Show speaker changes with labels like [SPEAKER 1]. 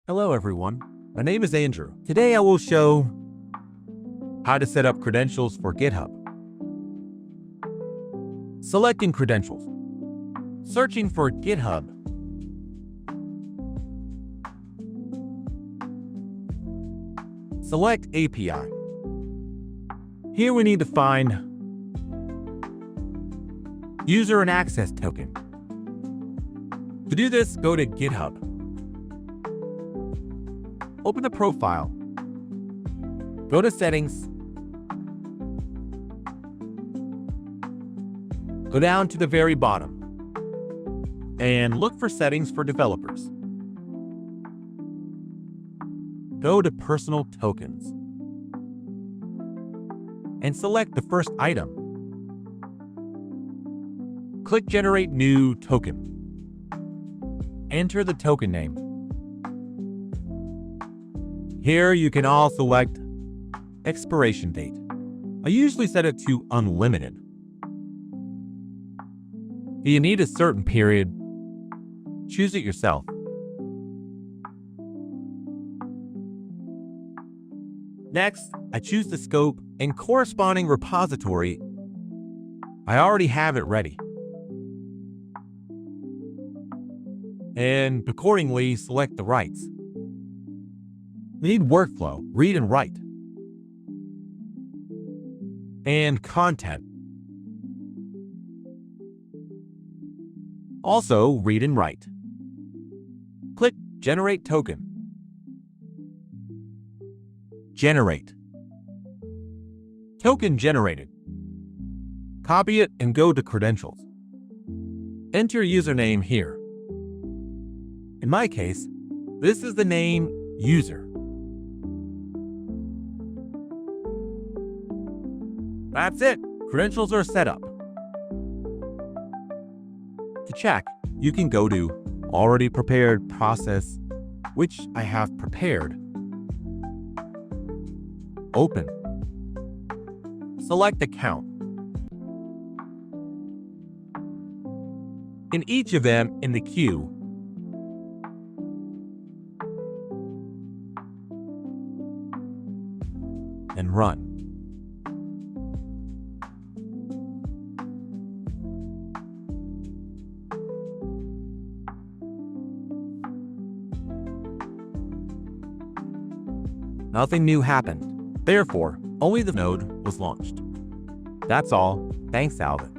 [SPEAKER 1] Hello everyone, my name is Andrew. Today I will show how to set up credentials for GitHub. Selecting credentials. Searching for GitHub. Select API. Here we need to find user and access token. To do this, go to GitHub. Open the profile. Go to Settings. Go down to the very bottom and look for Settings for Developers. Go to Personal Tokens and select the first item. Click Generate New Token. Enter the token name. Here you can all select expiration date. I usually set it to unlimited. If you need a certain period, choose it yourself. Next, I choose the scope and corresponding repository. I already have it ready. And accordingly, select the rights. We need workflow, read and write, and content. Also, read and write. Click Generate Token. Generate. Token generated. Copy it and go to Credentials. Enter username here. In my case, this is the name user. That's it. Credentials are set up. To check, you can go to Already Prepared Process, which I have prepared. Open. Select Account. In each of them in the queue, and run. Nothing new happened. Therefore, only the node was launched. That's all. Thanks, Alvin.